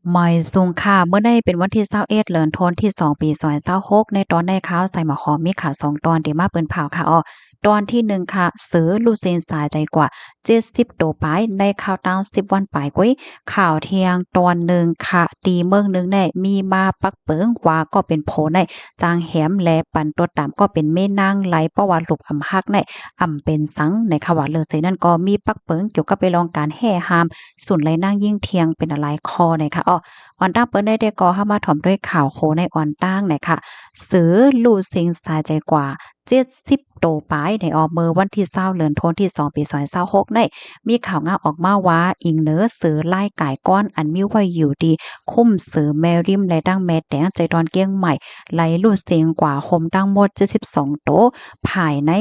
หมอยซุงค่ะเมื่อได้เป็นวันที่21เดือนธันวาคมที่2ปี2026ในตอนได้ข่าวใส่หมอหอมมีข่าว2ตอนที่มาเปิ้นเผาค่ะตอนที่1ค่ะซื้อลูเซนสายใจกว่า70โตปลายในข่าวตั้ง10วันปลายกุ้ยข่าวเที่ยงตอนหนึ่งค่ะตีเมืองหนึงได้มีมาปักเปิงว่าก็เป็นโผในจางแหมและปันตัวตามก็เป็นแม่นางไหลประวัติลูกอำฮักในเป็นสังในข่าวว่าเลือเสนั่นก็มีปักเปิงเกี่ยวกับไปลองการแห่หามสุนไหลนางยิ่งเทียงเป็นอะไรคอในค่ะออนตั้งเปิ้นได้ก่อเข้ามาถ่อมด้วยข่าวโคในออนตั้งเนี่ยค่ะซื้อลู่เซิงสายใจกว่า70โตปลายในเมื่อวันที่20เดือนธันวาคมที่2ปี2026ได้มีข่าวงาออกมาว่าอิงเหนือซื้อไล่ก่ายก้อนอันมีไว้อยู่ดีคุ้มซื้อแมริมและดั้งแม่แตงใจดอนเกี้ยงใหม่ไหลลู่เซิงกว่าคมตั้งหมด72โตภายใน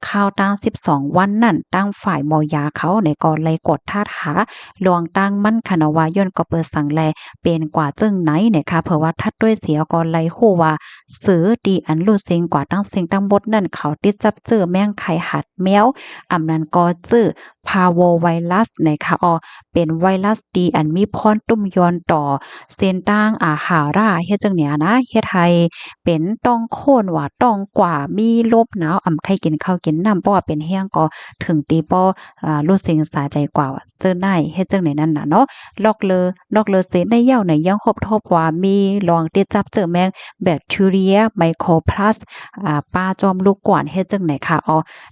ข่าวตั้ง12วันนั่นตั้งฝ่ายมอยาเขาในกอไลกดท่าหาลวงตั้งมั่นคณะวาย่นก็เปิดสั่งแลเป็นกว่าจึงไหนเนี่ยค่ะเพราะว่าทัดด้วยเสียก่อนไลฮู้ว่าซื้อดีอันรู้เซ็งกว่าตั้งเซ็งตั้งบดนั่นเขาติดจับเจอแมงไข่หัดแมวนั้นก็จื้อพาโวไวรัสนะคะเป็นไวรัสดีอันมีพรตุ้มยอนต่อเส้นตั้งหาราเฮ็ดจังเนี้ยนะเฮ็ดให้เป็นต้องโค่นว่าต้องกว่ามีลมหนาวใครกินข้าวกินน้ำเพราะว่าเป็นแห้งก็ถึงตีป้อรู้เซ็งสาใจกว่าเจอได้เฮ็ดจังไหนนั่นน่ะเนาะลอกเลอเซในเหย้าในยังครบทบว่ามีลองติดจับเจอแมงแบคทีเรียไมโครพลัสปลาจอมลูกกวานเฮ็ดจังไหนค่ะ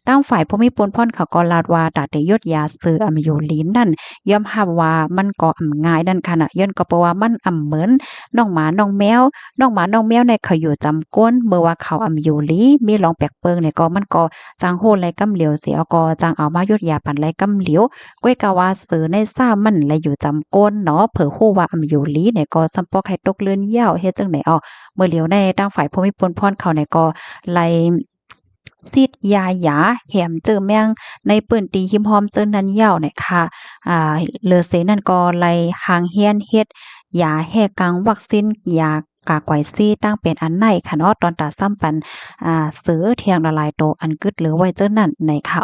ตั้งฝ่ายผู้มีปนพ่นเขาก็ลาดว่าตาได้ยดยาซื้ออยู่ลิ้นนั่นยอมรับว่ามันก็ง่ายนั่นค่ะน่ะย้อนก็เพราะว่ามันเหมือนน้องหมาน้องแมวน้องหมาน้องแมวเนี่ยเขาอยู่จำก้นเมื่อว่าเขาอยู่ลีมีลองแปลกเปิงเนี่ยก็มันก็จางโหนไหลกำเหลียวเสียก็จางเอามายดยาปันไหลกำเหลียวก้วยกะว่าซื้อในซ่ามันไหลอยู่จำก้นเนาะเผอฮู้ว่าอยู่ลีเนี่ยก็สำปอกให้ตกเลือนยาวเฮ็ดจังไหนเมื่อเหลียวในตั้งฝ่ายผู้มีปนพรเขาเนี่ยก็ไล่ซีดยาหยาแหมเจอแมงในปืนตีหิมหอมเจอนันยาวเนี่ยค่ะเลอเซนั่นก็ไล่หางเฮียนเฮ็ดยาแห้กังวัคซีนยากากไวซีตั้งเป็นอันไหนค่ะเนาะตอนตาซ้ำปันซื้อเทียงละลายโตอันกึดเหลือไว้เจ้านั่นในค่ะ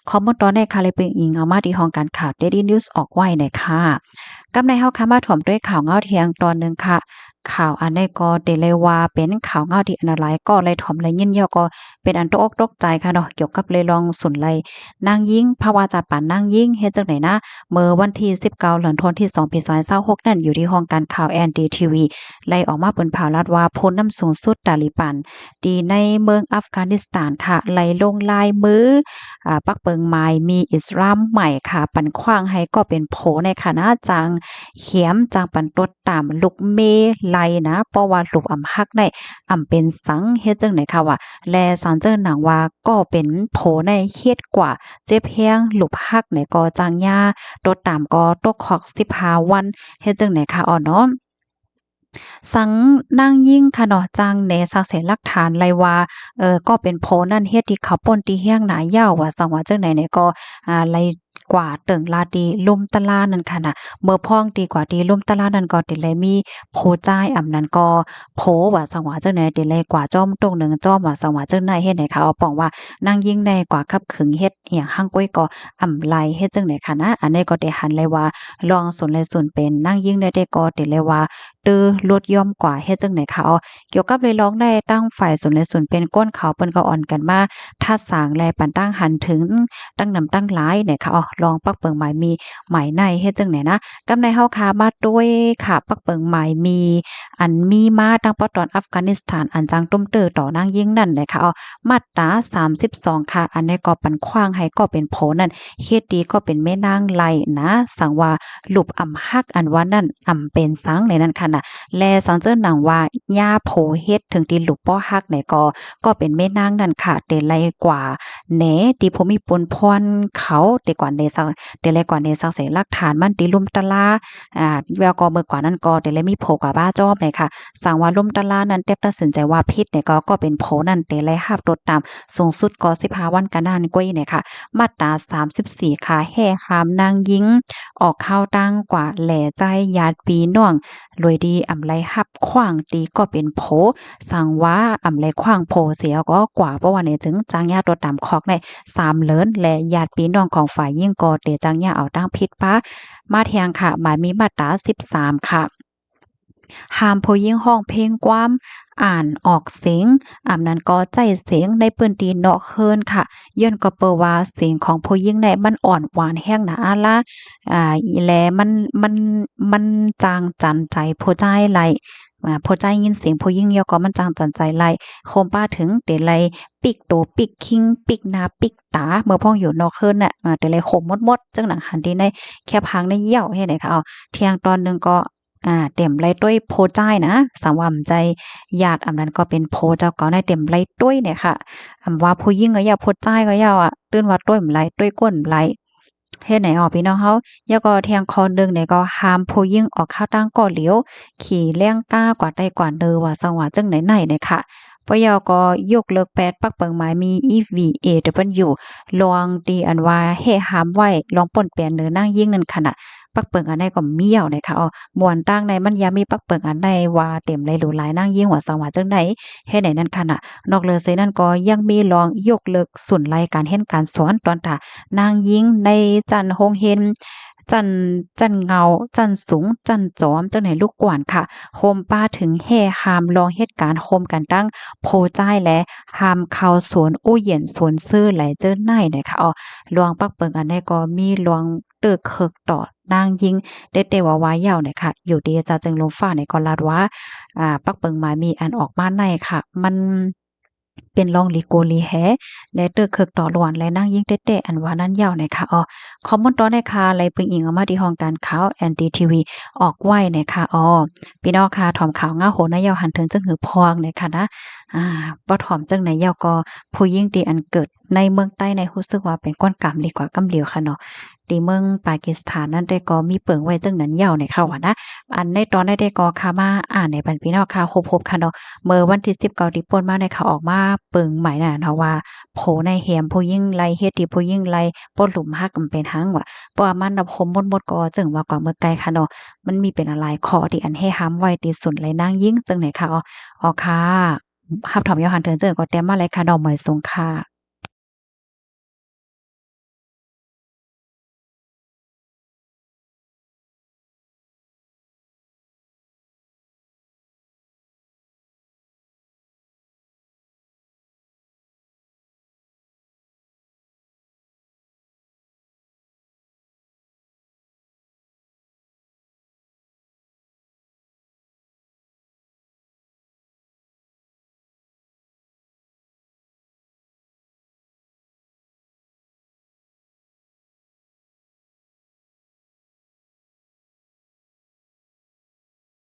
ข้อมูลตอนในค่ะเลยเป็นอิงเอามาที่ห้องการข่าว Daily News ออกไว้ในค่ะกำในเฮาค่ะมาถ่วมด้วยข่าวเงาเทียงตอนหนึ่งค่ะข่าวอันใดก็เดเลยว่าเป็นข่าวเงาที่อันตรายก็เลยถ่อมเลยยินยอก็เป็นอันตกอกตกใจค่ะเนาะเกี่ยวกับเลยลองสุนไลนางยิ่งภาวะจัดปานนางยิ่งเฮ็ดจังไหนนะเมื่อวันที่19เดือนธันวาคมที่2ปี2026นั่นอยู่ที่ห้องการข่าว NDTV ไล่ออกมาเปิ้นข่าวรัดว่าพลน้ำสูงสุดตาลิบันดีในเมืองอัฟกานิสถานค่ะไล่ลงลายมือปักเปิงไม้มีอิสลามใหม่ค่ะปันขว้างให้ก็เป็นโผในคณะจังเขียมจังปันตดตามลูกเมไลนะเพราะว่าลูกฮักในเป็นสังเฮ็ดจังไหนค่ะว่าแลสารเจิ้นหนังว่าก็เป็นโผในเฮ็ดกว่าเจ็บแฮงลูกฮักในก็จังยาตดตามก็ตกขอก15วันเฮ็ดจังไหนค่ะเนาะ สังนางยิ่งค่ะเนาะจังแหนสักเสหลักฐานเลยว่าก็เป็นโพนั่นเฮ็ดที่เขาป่นที่เฮียงหนายาวว่าสังว่าจังไหนเนี่ยก็ไลกว่าเติงลาดีลุ่มตะลานั่นค่ะน่ะเมื่อพ้องดีกว่าดีลุ่มตะลานั่นก็ติเลยมีโพจ่ายนั้นก็โพว่าสังว่าจังไหนติเลยกว่าจ้อมตรงหนึ่งจ้อมว่าสังว่าจังไหนเฮ็ดไหนค่ะเอาป้องว่านางยิ่งในกว่าคับขึงเฮ็ดอิหยังหั่งก้อยก็ไลเฮ็ดจังไหนค่ะนะอันนี้ก็ได้หันเลยว่าลองสนเลยส่วนเป็นนางยิ่งได้ก็ติเลยว่าตื้อลดย่อมกว่าเฮ็ดจังไหนคะเกี่ยวกับเลยร้องได้ตั้งฝ่ายส่วนและส่วนเป็นก้นเขาเปิ้นก็อ่อนกันมาถ้าสางแลปันตั้งหันถึงตั้งนำตั้งหลายเนี่ยค่ะลองปักเปิงหมายมีหมายในเฮ็ดจังไหนนะกำในเฮาคามาด้วยค่ะปักเปิงหมายมีอันมีมาตั้งปตอนอัฟกานิสถานอันจังตุ้มเตอต่อนางยิ่งนั่นเลยค่ะมาตรา32ค่ะอันนี้ก็ปันขว้างให้ก็เป็นโผนั่นเฮ็ดดีก็เป็นแม่นางไลนะสังว่าลูกฮักอันว่านั่นเป็นสังในนั้นค่ะน่ะ แลสังเจิ้นหนังว่าย่าโพเฮ็ดถึงตีลูกป้อฮักไหนก็เป็นแม่นางนั่นค่ะเตไลกว่าแหนตีผมมีปนพรเขาเตกว่าในสังเตไลกว่าในสังเสหลักฐานมันตีลุ่มตะลาแววก็เมื่อกว่านั้นก็เตไลมีโผกว่าบ้าจอบไหนค่ะสั่งว่าลุ่มตะลานั้นเต็บตัดสินใจว่าพิษเนี่ยก็เป็นโผนั่นเตไลหับตดตามสูงสุดก็15วันกันนานก้อยเนี่ยค่ะมาตรา34ค่ะแห่หามนางยิงออกข้าวตั้งกว่าแหล่ใจญาติพี่น้อง รวยดีไลหับขว้างตีก็เป็นโผสั่งว่าไลขว้างโผเสียก็กว่าเพราะว่าเนี่ยจึงจางยาตัวตามคอกใน3เลินและญาติพี่น้องของฝ่ายยิ่งก็เตจังยาเอาตั้งพิษป้ามาเทียงค่ะหมายมีมาตรา13ค่ะ ห้ามผู้หญิงร้องเพลงกว้ามอ่านออกเสียงนั้นก็ใจเสียงในปื้นที่เนาะเคินค่ะย้อนก็เปิ้นว่าเสียงของผู้หญิงเนี่ยมันอ่อนหวานแรงหนาล่ะอีแลมันจางจันใจผู้ชายไหลผู้ชายยินเสียงผู้หญิงแล้วก็มันจางจันใจไหลโคมป้าถึงเตไหลปิกโตปิกคิงปิกหน้าปิกตาเมื่อพ้องอยู่นอกเคินน่ะเตไหลขมมดๆจังหนังหันที่ในแคบหางในเหี่ยวเฮ็ดให้ค่ะเอาเที่ยงตอนหนึงก็ เต็มไร้ด้วยโพจ้ายนะสำหว่ำใจญาติอันนั้นก็เป็นโพเจ้าเก่าในเต็มไร้ด้วยเนี่ยค่ะว่าผู้หญิงก็อย่าโพจ้ายก็อย่าอะตื้นว่าต้วยมไร้ต้วยก้นไหลเฮ็ดไหนออกพี่น้องเฮาแล้วก็เที่ยงคอหนึ่งเนี่ยก็ห้ามผู้หญิงออกข้าวตั้งก่อเหลียวขี่เลี้ยงก้ากว่าได้กว่าเด้อว่าสังว่าจังไหนๆเนี่ยค่ะปยก็ยกเลิกแปดปักเปิงหมายมี EVAW ลองดีอันว่าให้ห้ามไว้ลองป่นเปลี่ยนเนื้อนางยิ่งนั่นขนาดปักเปิงอันใดก็เมี่ยวนะคะม่วนตั้งในมันยามีปักเปิงอันใดว่าเต็มเลยหรูหลายนางยิ่งว่าสังว่าจังได๋เฮ็ดไหนนั่นค่ะน่ะนอกเหลือเสียนั่นก็ยังมีรองยกเลิกศูนย์รายการเรียนการสอนตอนท่านางยิ่งในจันโรงเรียนจันเงาจันสูงจันจอมจังไหนลูกกวนค่ะโฮมป้าถึงแห่หามรองเหตุการณ์โฮมกันตั้งโพจ้ายและหามเข้าสวนอู้เหยียนสวนซื่อไหลเจิ้นในนะคะลวงปักเปิงอันใดก็มีลวงเตึกเคิกต่อนางยิงได้แต่ว่าว้ายาวเนี่ยค่ะอยู่ดีจะจึงลมฟ้าในก็ลาดว่าปักเปิงหมายมีอันออกมาในค่ะมันเป็นรองลีโกลีแฮและเตึกเคิกต่อล้วนและนางยิงเต๊ะๆอันว่านั้นยาวนะคะคอมเมนต์ต่อในค่ะไลเปิงอิงเอามาที่ห้องการข่าว NDTV ออกไว้นะคะพี่น้องค่ะถ่อมข่าวเงาโหนยาวหันถึงจึงหือพองนะคะนะอ่าบ่ถ่อมจังไหนยาวก็ผู้หญิงที่อันเกิดในเมืองใต้ในรู้สึกว่าเป็นก้นกำดีกว่ากำเหลียวค่ะเนาะที่เมืองปากีสถานนั้นได้ก็มีเปิงไว้จังนั้นยาวในค่ะว่านะอันในตอนได้ก็ค่ะมาอ่านในบรรพี่น้องค่ะครบๆค่ะเนาะเมื่อวันที่19ที่ป่นมาในข่าวออกมาเปิงใหม่น่ะเนาะว่าโผในแหมผู้หญิงไล่เฮ็ดที่ผู้หญิงไล่ป่นหลุมฮักมันเป็นหังว่าเพราะว่ามันน่ะคมมดๆก็จึงว่ากว่าเมื่อไกลค่ะเนาะมันมีเป็นอะไรข้อที่อันให้ห้ามไว้ที่สุดเลยนางยิ่งจังไหนค่ะค่ะรับถอมยอหันเถินเจอก็แต้มมาเลยค่ะดอกเหมยสูงค่ะ